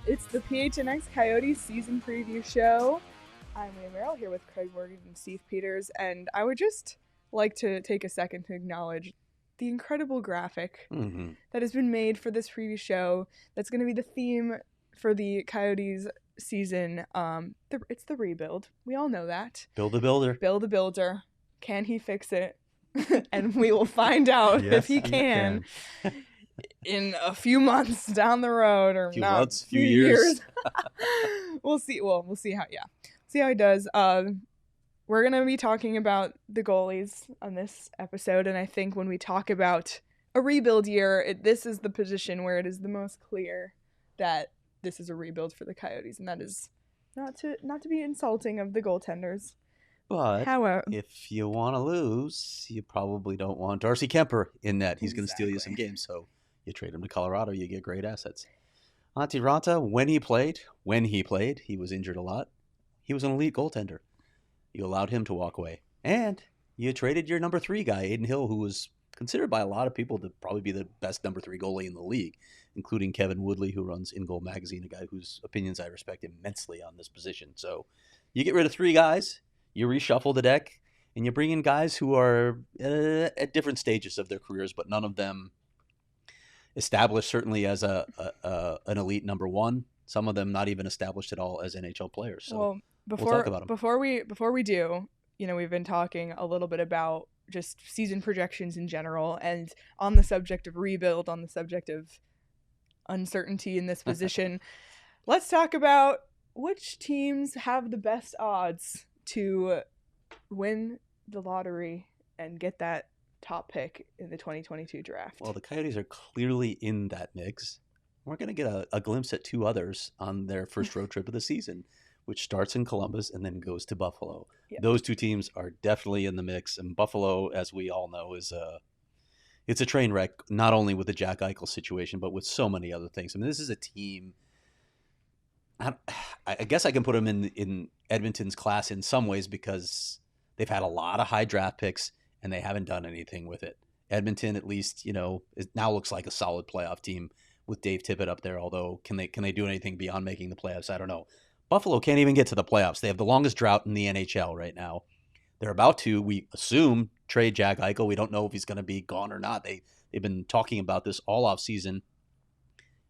It's the PHNX Coyotes season preview show. I'm Leah Merrill here with Craig Morgan and Steve Peters, and I would just like to take a second to acknowledge the incredible graphic that has been made for this preview show. That's going to be the theme for the Coyotes season. It's the rebuild. We all know that. Build a builder. Build a builder. Can he fix it? And we will find out if he can. In a few months down the road, or few years. We'll see. Well, we'll see how he does. We're gonna be talking about the goalies on this episode, and I think when we talk about a rebuild year, this is the position where it is the most clear that this is a rebuild for the Coyotes, and that is not to be insulting of the goaltenders. But if you want to lose, you probably don't want Darcy Kemper in net. He's going to steal you some games, so you trade him to Colorado, you get great assets. Antti Raanta, when he played, he was injured a lot. He was an elite goaltender. You allowed him to walk away. And you traded your number 3 guy, Aiden Hill, who was considered by a lot of people to probably be the best number 3 goalie in the league, including Kevin Woodley, who runs In Goal Magazine, a guy whose opinions I respect immensely on this position. So you get rid of 3 guys, you reshuffle the deck, and you bring in guys who are at different stages of their careers, but none of them established certainly as an elite number 1. Some of them not even established at all as NHL players. So we'll talk about them. Before we do, we've been talking a little bit about just season projections in general, and on the subject of rebuild, on the subject of uncertainty in this position, let's talk about which teams have the best odds to win the lottery and get that top pick in the 2022 draft. Well, the Coyotes are clearly in that mix. We're going to get a glimpse at 2 others on their first road trip of the season, which starts in Columbus and then goes to Buffalo. Yep. Those 2 teams are definitely in the mix, and Buffalo, as we all know, it's a train wreck, not only with the Jack Eichel situation, but with so many other things. I mean, this is a team, I guess I can put them in Edmonton's class in some ways because they've had a lot of high draft picks, and they haven't done anything with it. Edmonton, at least, it now looks like a solid playoff team with Dave Tippett up there, although can they do anything beyond making the playoffs? I don't know. Buffalo can't even get to the playoffs. They have the longest drought in the NHL right now. They're about to, we assume, trade Jack Eichel. We don't know if he's going to be gone or not. They've been talking about this all off season.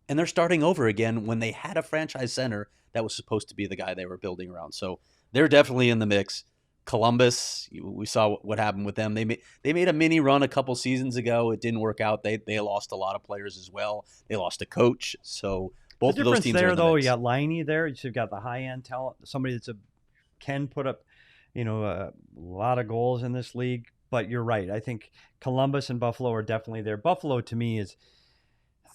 And they're starting over again when they had a franchise center that was supposed to be the guy they were building around. So they're definitely in the mix. Columbus, we saw what happened with them. They made a mini run a couple seasons ago. It didn't work out. They lost a lot of players as well. They lost a coach. So both of those teams are in the though, mix. you got Liney there. You've got the high-end talent, somebody can put up, a lot of goals in this league. But you're right. I think Columbus and Buffalo are definitely there. Buffalo, to me, is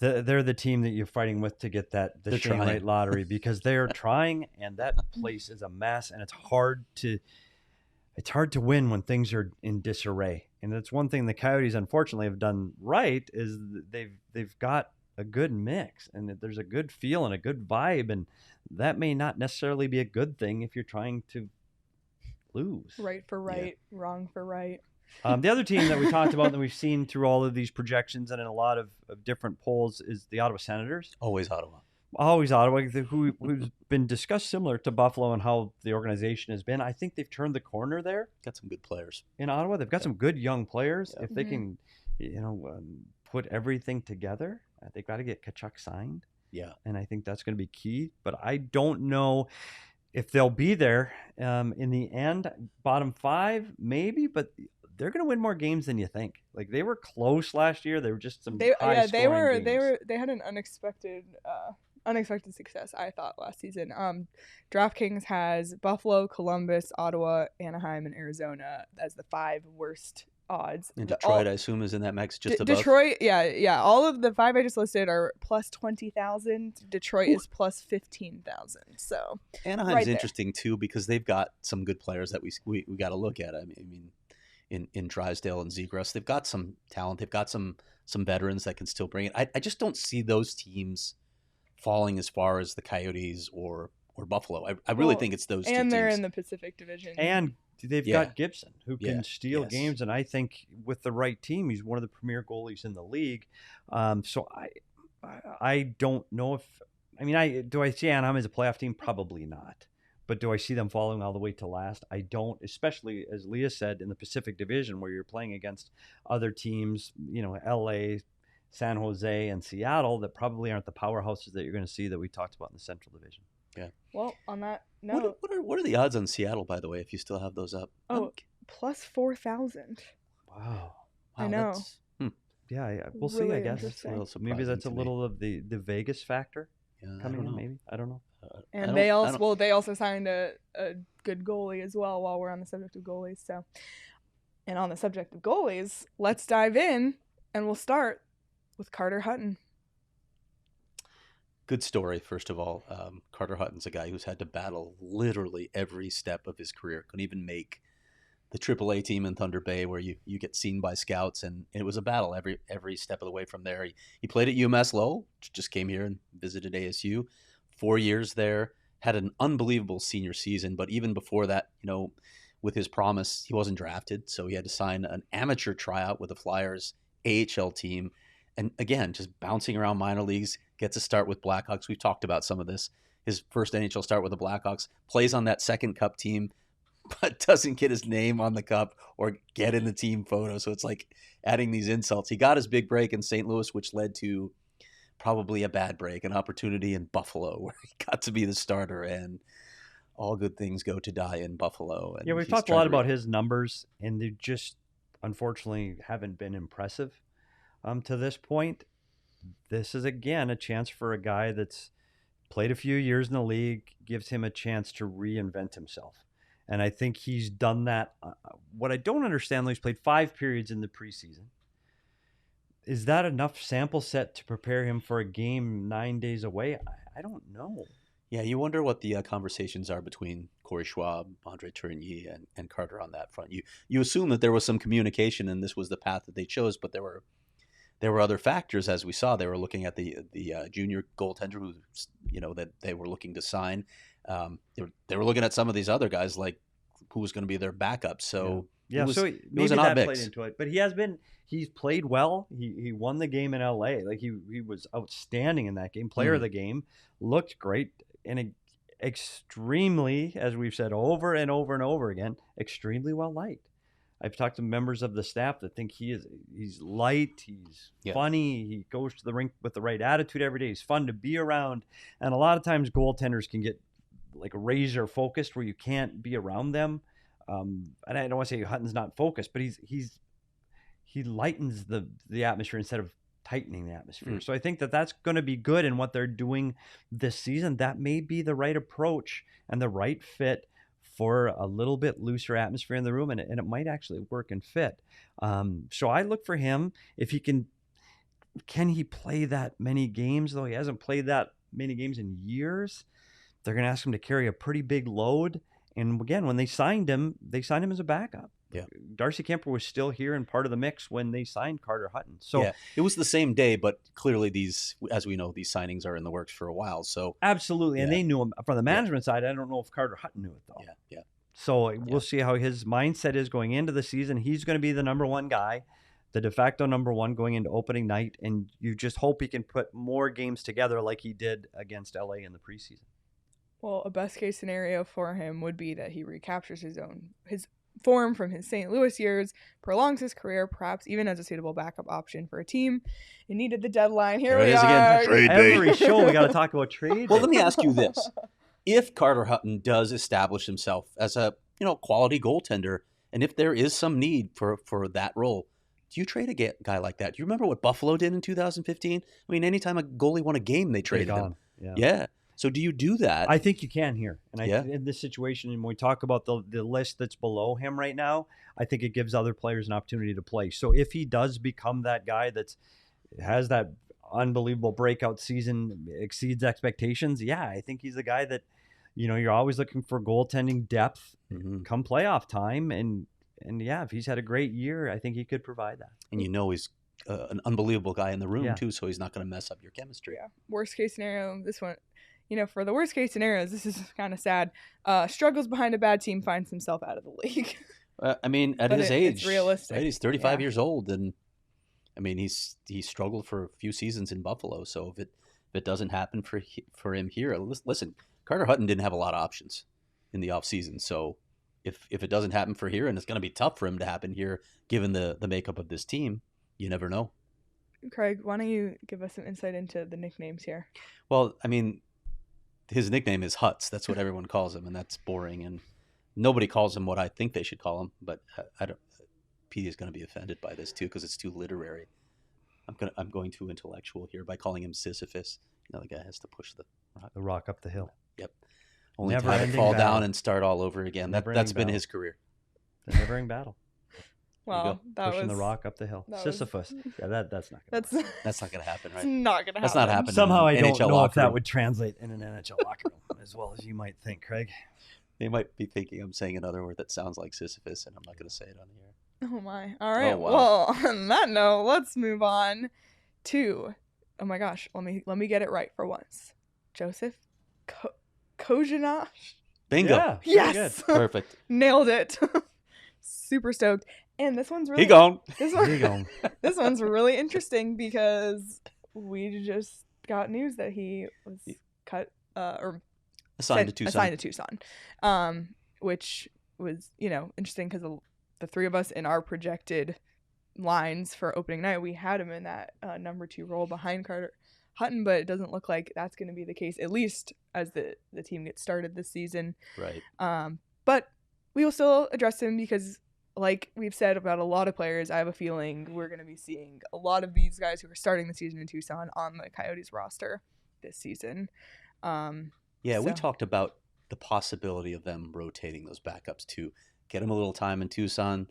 they're the team that you're fighting with to get the Shane Wright lottery because they're trying, and that place is a mess, and it's hard to win when things are in disarray. And that's one thing the Coyotes unfortunately have done right is they've got a good mix and there's a good feel and a good vibe, and that may not necessarily be a good thing if you're trying to lose. Right for right, wrong for right. The other team that we talked about that we've seen through all of these projections and in a lot of different polls is the Ottawa Senators. Always Ottawa, who's been discussed similar to Buffalo and how the organization has been. I think they've turned the corner there. Got some good players in Ottawa. They've got some good young players. If they can, put everything together, they've got to get Tkachuk signed. Yeah, and I think that's going to be key. But I don't know if they'll be there in the end. Bottom 5, maybe, but they're going to win more games than you think. Like they were close last year. They were just some they had an unexpected success, I thought, last season. DraftKings has Buffalo, Columbus, Ottawa, Anaheim, and Arizona as the 5 worst odds. And Detroit, I assume, is in that mix just above. Detroit, yeah. All of the 5 I just listed are plus 20,000. Detroit is plus 15,000. So Anaheim's interesting too because they've got some good players that we got to look at. I mean, in Drysdale and Zegras, they've got some talent. They've got some veterans that can still bring it. I just don't see those teams falling as far as the Coyotes or Buffalo. I really think it's those two teams. And they're in the Pacific Division. And they've got Gibson, who can steal games. And I think with the right team, he's one of the premier goalies in the league. So I don't know if I mean, do I see Anaheim as a playoff team? Probably not. But do I see them falling all the way to last? I don't, especially, as Leah said, in the Pacific Division where you're playing against other teams, LA, San Jose, and Seattle that probably aren't the powerhouses that you're going to see that we talked about in the Central Division. Yeah. Well, on that note, what are the odds on Seattle, by the way, if you still have those up? Plus 4,000. Wow. I know. Yeah, we'll really see, I guess. That's a little surprising. Maybe that's a little of the Vegas factor coming in, maybe. I don't know. And they also signed a good goalie as well while we're on the subject of goalies. So, and on the subject of goalies, let's dive in, and we'll start with Carter Hutton. Good story, first of all. Carter Hutton's a guy who's had to battle literally every step of his career. Couldn't even make the AAA team in Thunder Bay where you get seen by scouts, and it was a battle every step of the way from there. He played at UMass Lowell, just came here and visited ASU. 4 years there, had an unbelievable senior season, but even before that, with his promise, he wasn't drafted, so he had to sign an amateur tryout with the Flyers AHL team. And again, just bouncing around minor leagues, gets a start with Blackhawks. We've talked about some of this. His first NHL start with the Blackhawks, plays on that second cup team, but doesn't get his name on the cup or get in the team photo. So it's like adding these insults. He got his big break in St. Louis, which led to probably a bad break, an opportunity in Buffalo where he got to be the starter, and all good things go to die in Buffalo. And we've talked a lot about his numbers, and they just unfortunately haven't been impressive to this point. This is, again, a chance for a guy that's played a few years in the league, gives him a chance to reinvent himself. And I think he's done that. What I don't understand, he's played 5 periods in the preseason. Is that enough sample set to prepare him for a game 9 days away? I don't know. Yeah, you wonder what the conversations are between Corey Schwab, Andre Tourigny, and Carter on that front. You assume that there was some communication and this was the path that they chose, but there were other factors, as we saw. They were looking at the junior goaltender who that they were looking to sign. They were looking at some of these other guys, like who was going to be their backup. So it was an odd mix. Played into it, but he's played well. He won the game in LA. Like he was outstanding in that game. Player of the game, looked great, and extremely, as we've said over and over and over again, extremely well liked. I've talked to members of the staff that think he's light, he's funny, he goes to the rink with the right attitude every day. He's fun to be around. And a lot of times goaltenders can get like razor focused where you can't be around them. And I don't want to say Hutton's not focused, but he lightens the atmosphere instead of tightening the atmosphere. So I think that's going to be good in what they're doing this season. That may be the right approach and the right fit for a little bit looser atmosphere in the room, and it might actually work and fit. So I look for him. If he can he play that many games, though he hasn't played that many games in years? They're going to ask him to carry a pretty big load. And again, when they signed him as a backup. Yeah. Darcy Kemper was still here and part of the mix when they signed Carter Hutton. So it was the same day, but clearly these, as we know, these signings are in the works for a while. So absolutely. And they knew him from the management side. I don't know if Carter Hutton knew it though. Yeah. So we'll see how his mindset is going into the season. He's going to be the number one guy, the de facto number one going into opening night. And you just hope he can put more games together like he did against LA in the preseason. Well, a best case scenario for him would be that he recaptures his form from his St. Louis years, prolongs his career, perhaps even as a suitable backup option for a team. It needed the deadline. Here we are. Again. Trade day. Every show we got to talk about trade. Well, let me ask you this. If Carter Hutton does establish himself as a quality goaltender, and if there is some need for that role, do you trade a guy like that? Do you remember what Buffalo did in 2015? I mean, anytime a goalie won a game, they traded him. Yeah. So do you do that? I think you can here. And in this situation, and when we talk about the list that's below him right now, I think it gives other players an opportunity to play. So if he does become that guy that has that unbelievable breakout season, exceeds expectations, I think he's a guy that, you're always looking for goaltending depth come playoff time. And if he's had a great year, I think he could provide that. And he's an unbelievable guy in the room too, so he's not going to mess up your chemistry. Yeah. Worst case scenario, this one. For the worst case scenarios, this is kind of sad. Struggles behind a bad team, finds himself out of the league. At his age, it's realistic. Right? He's 35 years old, and he struggled for a few seasons in Buffalo. So if it it doesn't happen for him here, listen, Carter Hutton didn't have a lot of options in the offseason. So if it doesn't happen for here, and it's going to be tough for him to happen here, given the makeup of this team, you never know. Craig, why don't you give us some insight into the nicknames here? Well, I mean, his nickname is Huts. That's what everyone calls him, and that's boring. And nobody calls him what I think they should call him. But I don't. Petey is going to be offended by this too because it's too literary. I'm going too intellectual here by calling him Sisyphus. You know, the guy has to push the rock up the hill. Yep. Only to have it fall down and start all over again. That's been his career. The never-ending battle. Well, that pushing was the rock up the hill. Sisyphus. Yeah, that's not going to happen. That's not going to happen, right? It's not going to happen. That's not happening. Somehow I don't NHL know if that room. would translate in an NHL locker room as well as you might think, Craig. They might be thinking I'm saying another word that sounds like Sisyphus, and I'm not going to say it on the air. Oh my. All right. Oh, wow. Well, on that note, let's move on to, oh my gosh, let me get it right for once. Joseph Kojonaj. Bingo. Yeah, Yes. good. Perfect. Nailed it. Super stoked. And this one's really He gone. This one's really interesting because we just got news that he was cut or Assigned to Tucson. Which was, interesting because the three of us in our projected lines for opening night, we had him in that number 2 role behind Carter Hutton, but it doesn't look like that's going to be the case, at least as the team gets started this season. Right. But we will still address him because, like we've said about a lot of players, I have a feeling we're going to be seeing a lot of these guys who are starting the season in Tucson on the Coyotes roster this season. We talked about the possibility of them rotating those backups too. Get them a little time in Tucson,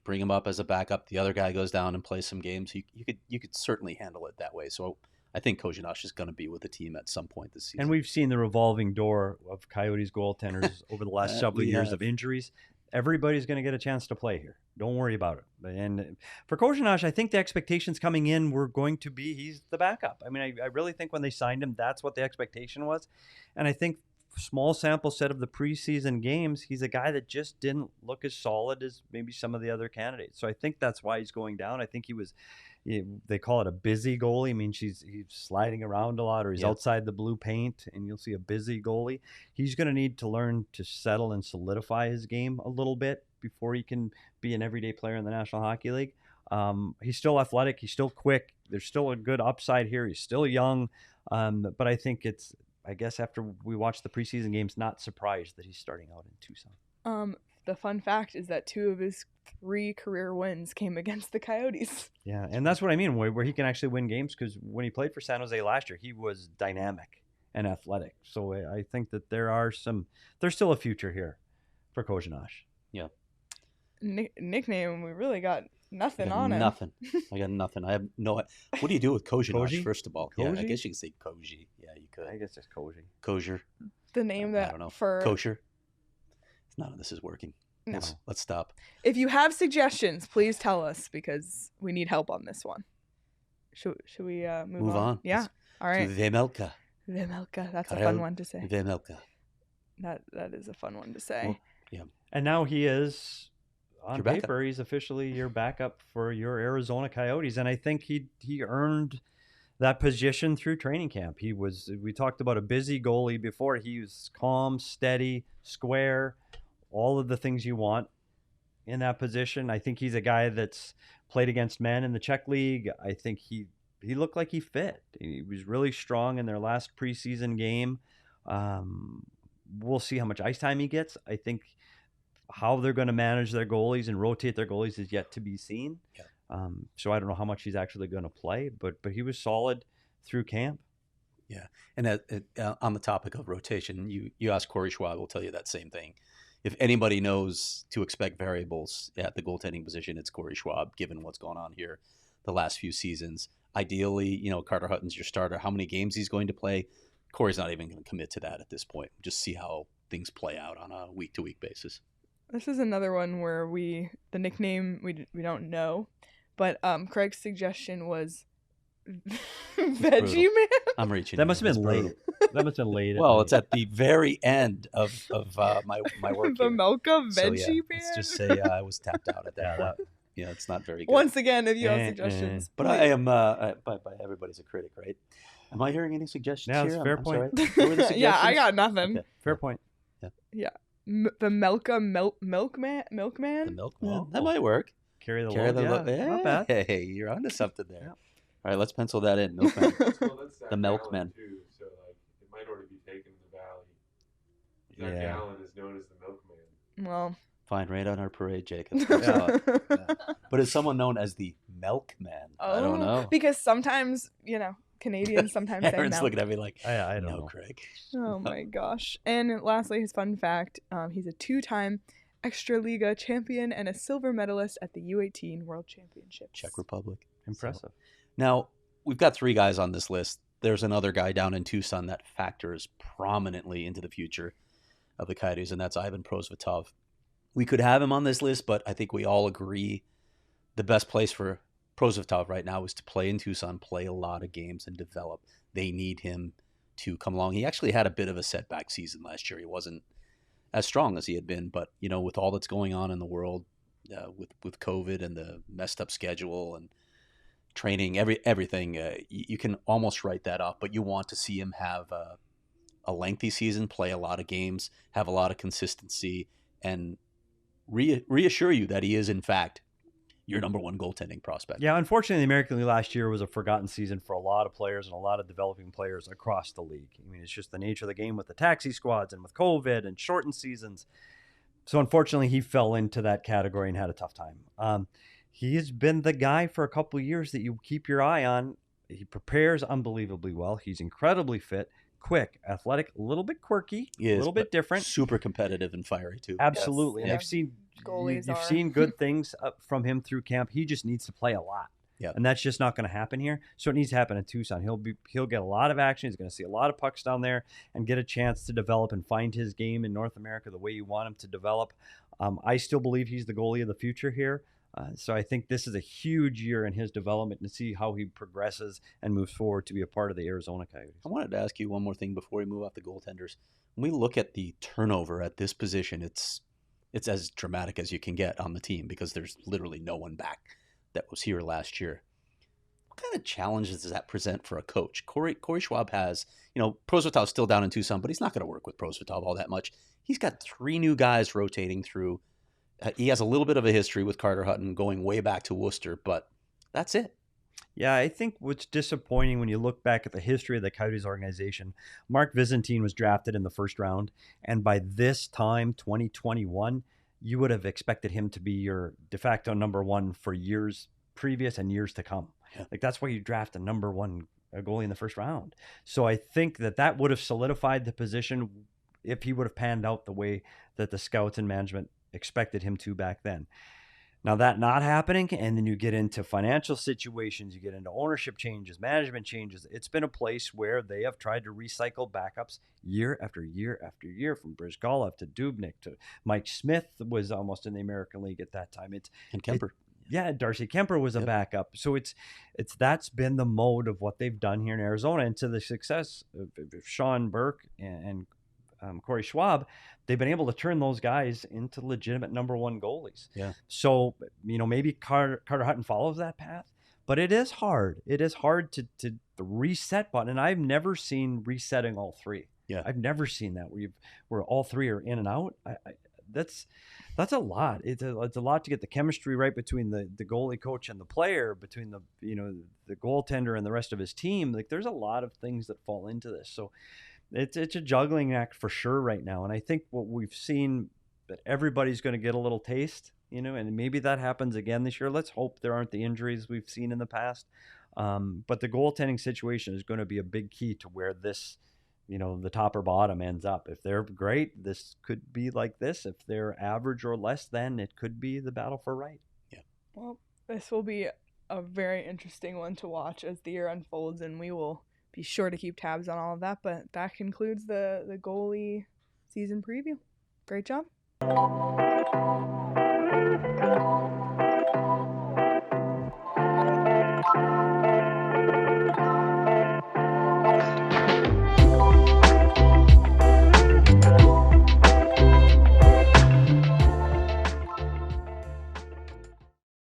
bring him up as a backup. The other guy goes down and plays some games. You could certainly handle it that way. So I think Kojonaj is going to be with the team at some point this season. And we've seen the revolving door of Coyotes goaltenders over the last several years of injuries. Everybody's going to get a chance to play here. Don't worry about it. And for Kojonaj, I think the expectations coming in were going to be he's the backup. I mean, I really think when they signed him, that's what the expectation was. And I think small sample set of the preseason games, he's a guy that just didn't look as solid as maybe some of the other candidates. So I think that's why he's going down. I think they call it a busy goalie. I mean, he's sliding around a lot, or he's outside the blue paint, and you'll see a busy goalie. He's going to need to learn to settle and solidify his game a little bit before he can be an everyday player in the National Hockey League. He's still athletic. He's still quick. There's still a good upside here. He's still young. But I think I guess after we watch the preseason games, not surprised that he's starting out in Tucson. The fun fact is that 2 of his 3 career wins came against the Coyotes. Yeah, and that's what I mean, where he can actually win games, because when he played for San Jose last year, he was dynamic and athletic. So I think that there's still a future here for Kojonaj. Yeah. Nickname, we really got nothing on him. Nothing. I got nothing. I have no. What do you do with Kojonaj, first of all? Koji? Yeah, I guess you can say Koji. Yeah, you could. I guess it's Koji. Kosher. The name I don't know. for kosher. None of this is working. No. Let's stop. If you have suggestions, please tell us because we need help on this one. Should we move on? Yeah. All right. Vemelka. Vemelka. That's a fun one to say. Vemelka. That is a fun one to say. Well, yeah. And now he is on Your paper. He's officially your backup for your Arizona Coyotes, and I think he earned that position through training camp. We talked about a busy goalie before. He was calm, steady, square, all of the things you want in that position. I think he's a guy that's played against men in the Czech League. I think he looked like he fit. He was really strong in their last preseason game. We'll see how much ice time he gets. I think how they're going to manage their goalies and rotate their goalies is yet to be seen. Yeah. So I don't know how much he's actually going to play, but he was solid through camp. Yeah, and on the topic of rotation, you ask Corey Schwab, will tell you that same thing. If anybody knows to expect variables at the goaltending position, it's Corey Schwab, given what's gone on here the last few seasons. Ideally, Carter Hutton's your starter. How many games he's going to play, Corey's not even going to commit to that at this point. Just see how things play out on a week-to-week basis. This is another one where the nickname we don't know, but Craig's suggestion was Veggie Man. I'm reaching. That must have been late. That must have been late. Well, it's at the very end of my work here. Vemelka Veggie Man. Let's just say I was tapped out at that point. It's not very good. Once again, if you have suggestions. But I am, by everybody's a critic, right? Am I hearing any suggestions Yeah, here? that's a fair I'm point. sorry. What were the Yeah, I suggestions? got nothing. Okay. Fair point. Yeah. The milkman? The milkman? Oh. That might work. Carry the Carry load. the Not bad. Hey, you're onto something there. Yeah. All right, let's pencil that in. Milkman. Well, that's that The milkman. gallon too, so like it might already be taken in the valley. That Yeah. gallon is known as the milkman. Well. Fine, right on our parade, Jacob. Yeah. But is someone known as the milkman? I don't know. Because sometimes, Canadians sometimes say Aaron's milk. looking at me like, I don't no, know. Craig. Oh my gosh. And lastly, his fun fact, he's a 2-time Extraliga champion and a silver medalist at the U18 World Championships. Czech Republic. Impressive. Now, we've got 3 guys on this list. There's another guy down in Tucson that factors prominently into the future of the Coyotes, and that's Ivan Prosvitov. We could have him on this list, but I think we all agree the best place for Prosvitov right now is to play in Tucson, play a lot of games, and develop. They need him to come along. He actually had a bit of a setback season last year. He wasn't as strong as he had been, but with all that's going on in the world, with COVID and the messed up schedule and training, everything, you can almost write that off. But you want to see him have a lengthy season, play a lot of games, have a lot of consistency, and reassure you that he is, in fact, your number one goaltending prospect. Yeah, unfortunately, the American League last year was a forgotten season for a lot of players and a lot of developing players across the league. I mean, it's just the nature of the game with the taxi squads and with COVID and shortened seasons. So unfortunately, he fell into that category and had a tough time. He has been the guy for a couple of years that you keep your eye on. He prepares unbelievably well. He's incredibly fit, quick, athletic, a little bit quirky, He is, a little bit different. Super competitive and fiery, too. Absolutely. Yes. And I've seen Goalies you've are. seen good things from him through camp. He just needs to play a lot. Yeah. And that's just not going to happen here. So it needs to happen in Tucson. He'll get a lot of action. He's going to see a lot of pucks down there and get a chance to develop and find his game in North America the way you want him to develop. I still believe he's the goalie of the future here. So I think this is a huge year in his development and see how he progresses and moves forward to be a part of the Arizona Coyotes. I wanted to ask you one more thing before we move off the goaltenders. When we look at the turnover at this position, it's as dramatic as you can get on the team because there's literally no one back that was here last year. What kind of challenges does that present for a coach? Corey Schwab has, Prosvitov's still down in Tucson, but he's not going to work with Prosvitov all that much. He's got 3 new guys rotating through. He has a little bit of a history with Carter Hutton going way back to Worcester, but that's it. Yeah, I think what's disappointing when you look back at the history of the Coyotes organization, Mark Byzantine was drafted in the first round, and by this time, 2021, you would have expected him to be your de facto number one for years previous and years to come. Yeah. Like that's why you draft a number one goalie in the first round. So I think that would have solidified the position if he would have panned out the way that the scouts and management expected him to back then. Now that not happening, and then you get into financial situations, you get into ownership changes, management changes. It's been a place where they have tried to recycle backups year after year after year, from Brizgalov to Dubnyk to Mike Smith was almost in the American League at that time. And Kemper. Darcy Kemper was a backup. So that's been the mode of what they've done here in Arizona, and to the success of Sean Burke and Corey Schwab, they've been able to turn those guys into legitimate number one goalies. Yeah. So, maybe Carter Hutton follows that path, but it is hard. It is hard to the reset button. And I've never seen resetting all 3. Yeah. I've never seen that where all 3 are in and out. That's a lot. It's a lot to get the chemistry right between the goalie coach and the player, between the goaltender and the rest of his team. Like there's a lot of things that fall into this. So it's a juggling act for sure right now. And I think what we've seen, that everybody's going to get a little taste, and maybe that happens again this year. Let's hope there aren't the injuries we've seen in the past. But the goaltending situation is going to be a big key to where this, the top or bottom ends up. If they're great, this could be like this. If they're average or less than, it could be the battle for right. Yeah. Well, this will be a very interesting one to watch as the year unfolds, and we will be sure to keep tabs on all of that. But that concludes the goalie season preview. Great job.